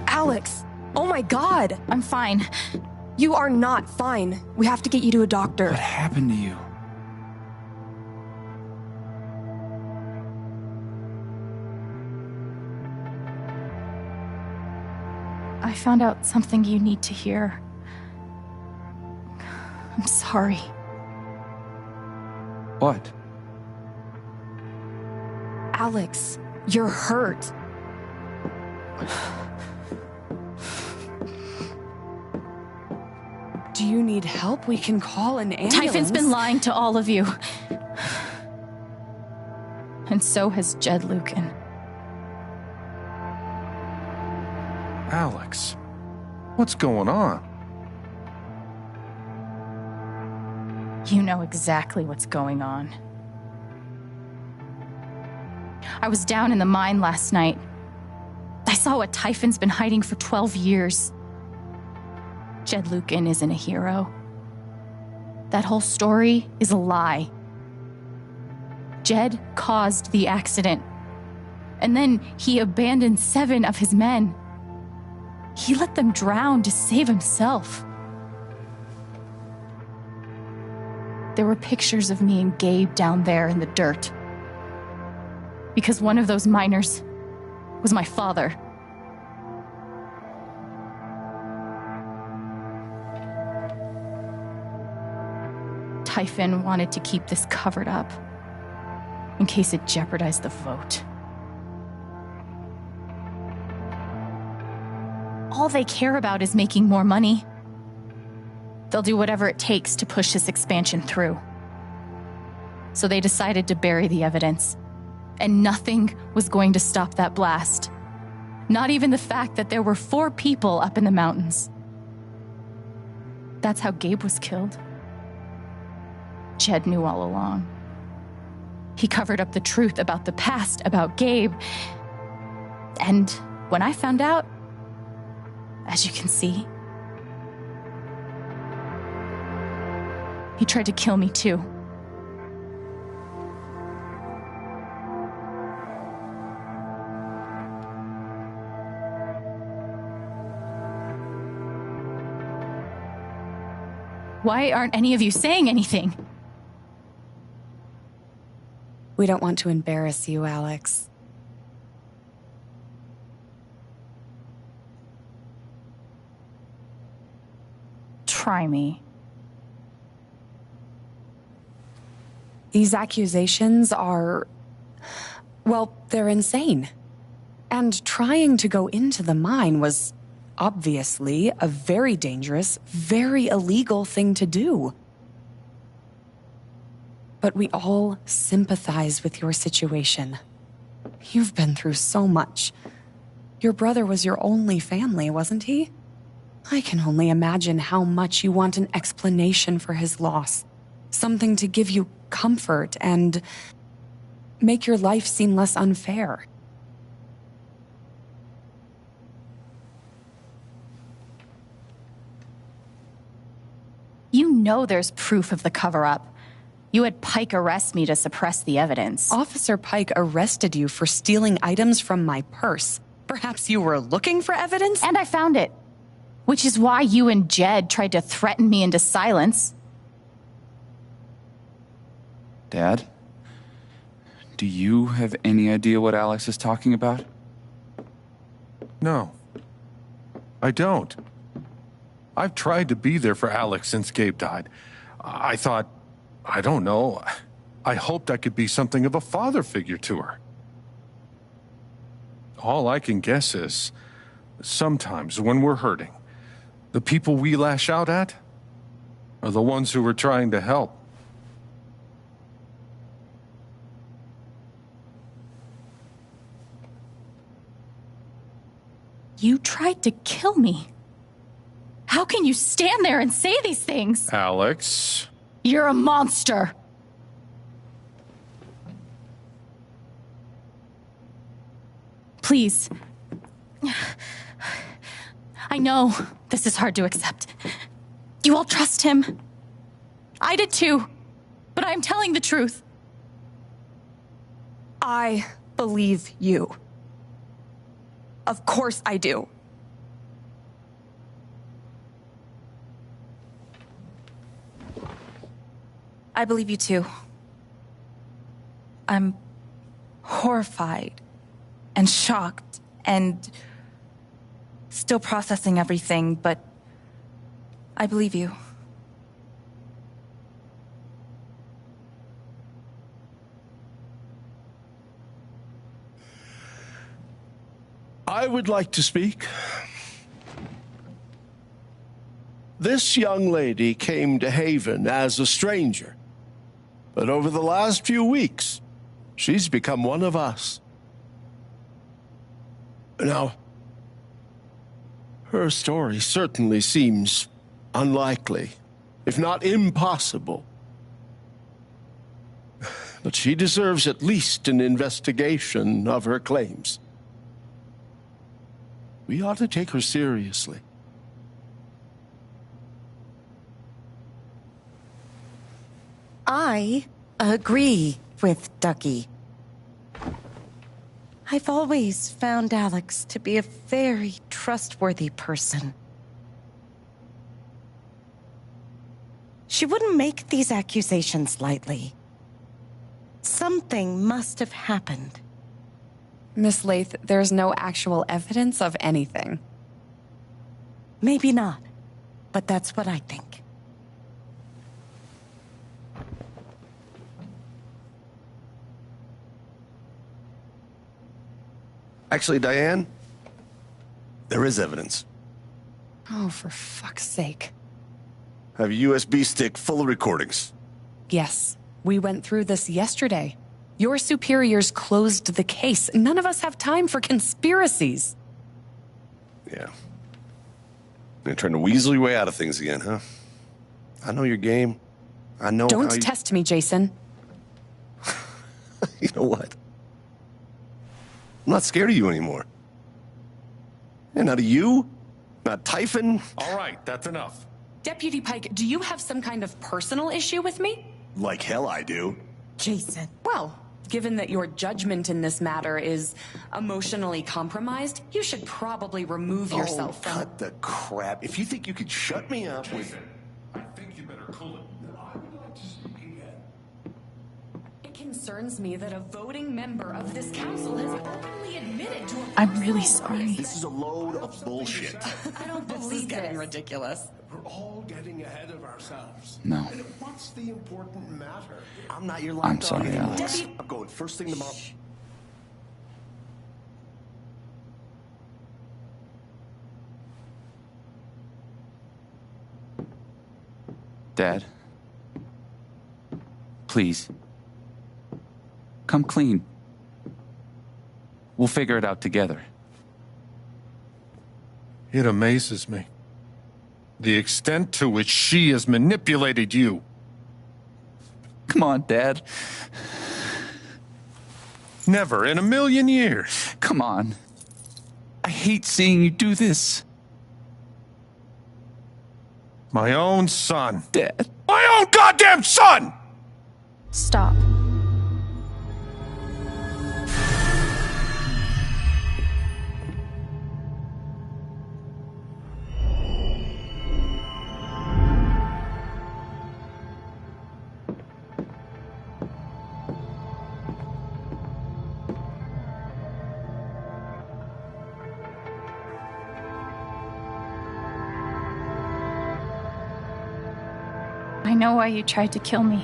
Alex! Oh my God! I'm fine. You are not fine. We have to get you to a doctor. What happened to you? I found out something you need to hear. I'm sorry. What? Alex, you're hurt. Do you need help? We can call an ambulance. Typhon's been lying to all of you. And so has Jed Lucan. Alex, what's going on? You know exactly what's going on. I was down in the mine last night. I saw what Typhon's been hiding for 12 years. Jed Lucan isn't a hero. That whole story is a lie. Jed caused the accident. And then he abandoned 7 of his men. He let them drown to save himself. There were pictures of me and Gabe down there in the dirt. Because one of those miners was my father. Typhon wanted to keep this covered up in case it jeopardized the vote. All they care about is making more money. They'll do whatever it takes to push this expansion through. So they decided to bury the evidence. And nothing was going to stop that blast. Not even the fact that there were 4 people up in the mountains. That's how Gabe was killed. Jed knew all along. He covered up the truth about the past, about Gabe. And when I found out, as you can see, he tried to kill me too. Why aren't any of you saying anything? We don't want to embarrass you, Alex. Try me. These accusations are... well, they're insane. And trying to go into the mine was obviously a very dangerous, very illegal thing to do. But we all sympathize with your situation. You've been through so much. Your brother was your only family, wasn't he? I can only imagine how much you want an explanation for his loss. Something to give you comfort and make your life seem less unfair. You know there's proof of the cover-up. You had Pike arrest me to suppress the evidence. Officer Pike arrested you for stealing items from my purse. Perhaps you were looking for evidence? And I found it. Which is why you and Jed tried to threaten me into silence. Dad? Do you have any idea what Alex is talking about? No, I don't. I've tried to be there for Alex since Gabe died. I thought, I don't know, I hoped I could be something of a father figure to her. All I can guess is, sometimes when we're hurting, the people we lash out at are the ones who we're trying to help. You tried to kill me. How can you stand there and say these things? Alex. You're a monster. Please. I know this is hard to accept. You all trust him. I did too, but I'm telling the truth. I believe you. Of course I do. I believe you too. I'm horrified and shocked and still processing everything, but I believe you. I would like to speak. This young lady came to Haven as a stranger, but over the last few weeks, she's become one of us. Now, her story certainly seems unlikely, if not impossible. But she deserves at least an investigation of her claims. We ought to take her seriously. I agree with Ducky. I've always found Alex to be a very trustworthy person. She wouldn't make these accusations lightly. Something must have happened. Miss Lath, there's no actual evidence of anything. Maybe not, but that's what I think. Actually, Diane, there is evidence. Oh, for fuck's sake. I have a USB stick full of recordings. Yes, we went through this yesterday. Your superiors closed the case. None of us have time for conspiracies. Yeah. You're trying to weasel your way out of things again, huh? I know your game. I know Don't how you... test me, Jason. You know what? I'm not scared of you anymore. And not of you, not Typhon. All right, that's enough. Deputy Pike, do you have some kind of personal issue with me? Like hell I do. Jason. Well, given that your judgment in this matter is emotionally compromised, you should probably remove yourself from... cut the crap. If you think you could shut me up with... I think you better cool it. I would like to speak again. It concerns me that a voting member of this council has openly admitted to a... I'm really sorry. This is a load of bullshit. I don't believe getting ridiculous. We're all getting ahead of ourselves. No. And what's the important matter? I'm not your I'm lapdog sorry, anymore. Alex. I'm going first thing tomorrow. Dad. Please. Come clean. We'll figure it out together. It amazes me. The extent to which she has manipulated you. Come on, Dad. Never in a million years. Come on. I hate seeing you do this. My own son. Dad. My own goddamn son! Stop. I know why you tried to kill me.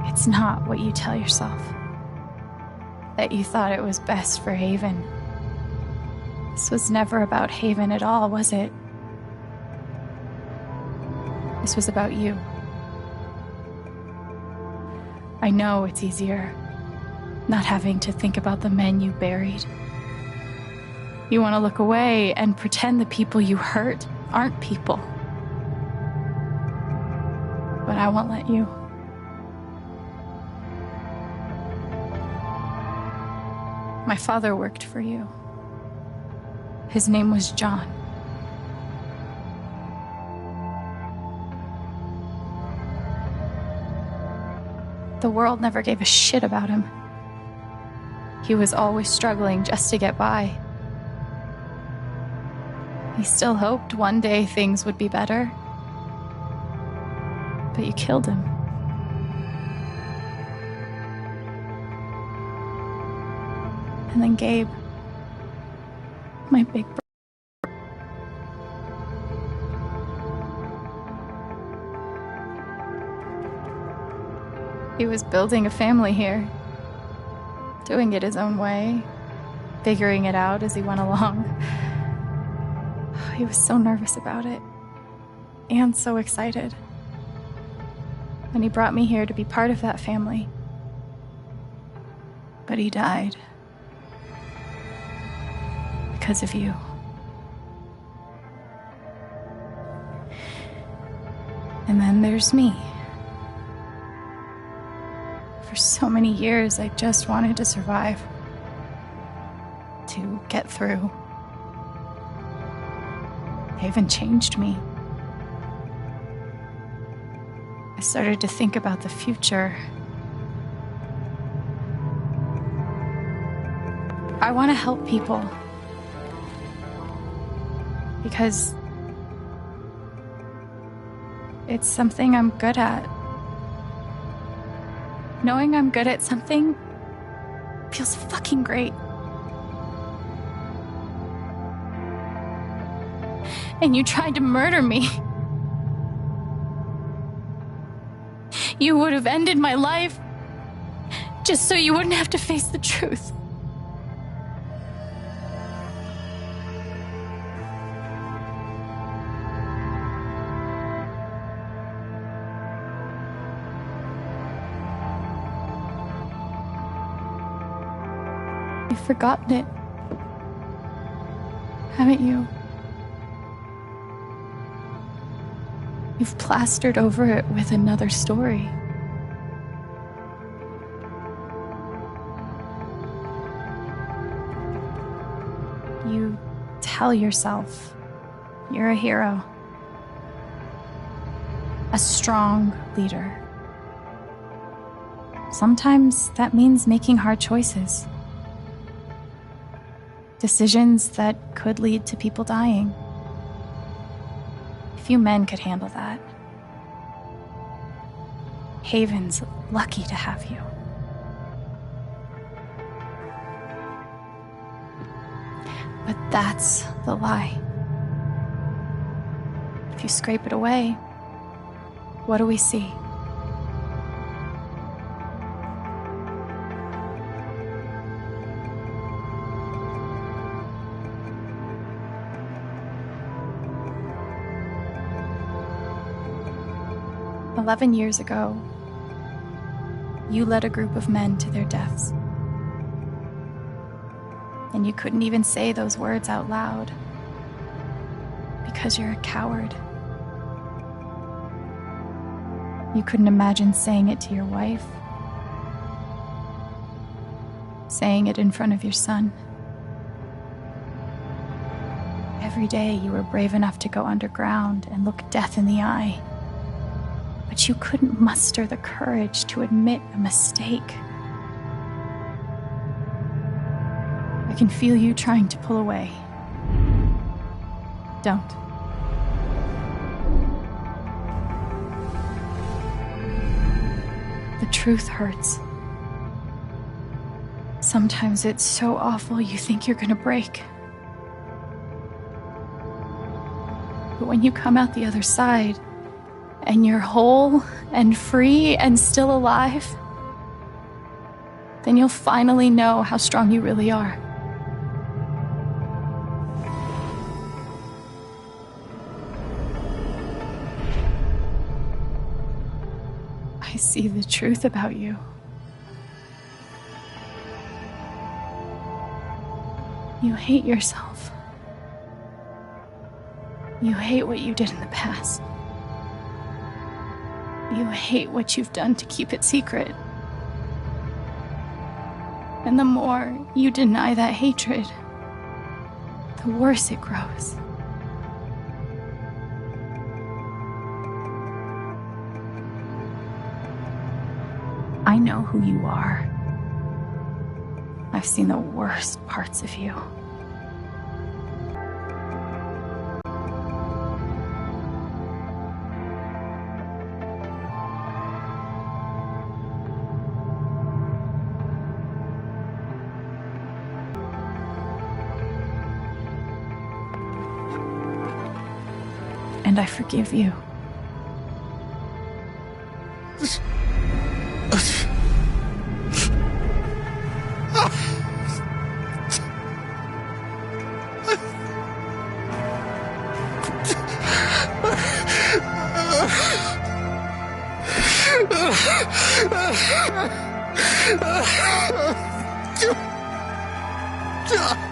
It's not what you tell yourself. That you thought it was best for Haven. This was never about Haven at all, was it? This was about you. I know it's easier not having to think about the men you buried. You want to look away and pretend the people you hurt aren't people. But I won't let you. My father worked for you. His name was John. The world never gave a shit about him. He was always struggling just to get by. He still hoped one day things would be better. But you killed him. And then Gabe, my big brother. He was building a family here, doing it his own way, figuring it out as he went along. He was so nervous about it, and so excited. And he brought me here to be part of that family. But he died. Because of you. And then there's me. For so many years, I just wanted to survive. To get through. Haven changed me. I started to think about the future. I want to help people. Because it's something I'm good at. Knowing I'm good at something feels fucking great. And you tried to murder me. You would have ended my life just so you wouldn't have to face the truth. You've forgotten it, haven't you? You've plastered over it with another story. You tell yourself you're a hero, a strong leader. Sometimes that means making hard choices. Decisions that could lead to people dying. Few men could handle that. Haven's lucky to have you. But that's the lie. If you scrape it away, what do we see? "11 years ago, you led a group of men to their deaths. And you couldn't even say those words out loud because you're a coward. You couldn't imagine saying it to your wife, saying it in front of your son. Every day you were brave enough to go underground and look death in the eye. But you couldn't muster the courage to admit a mistake. I can feel you trying to pull away. Don't. The truth hurts. Sometimes it's so awful you think you're gonna break. But when you come out the other side, and you're whole and free and still alive, then you'll finally know how strong you really are. I see the truth about you. You hate yourself. You hate what you did in the past. You hate what you've done to keep it secret. And the more you deny that hatred, the worse it grows. I know who you are. I've seen the worst parts of you. And I forgive you. Ah!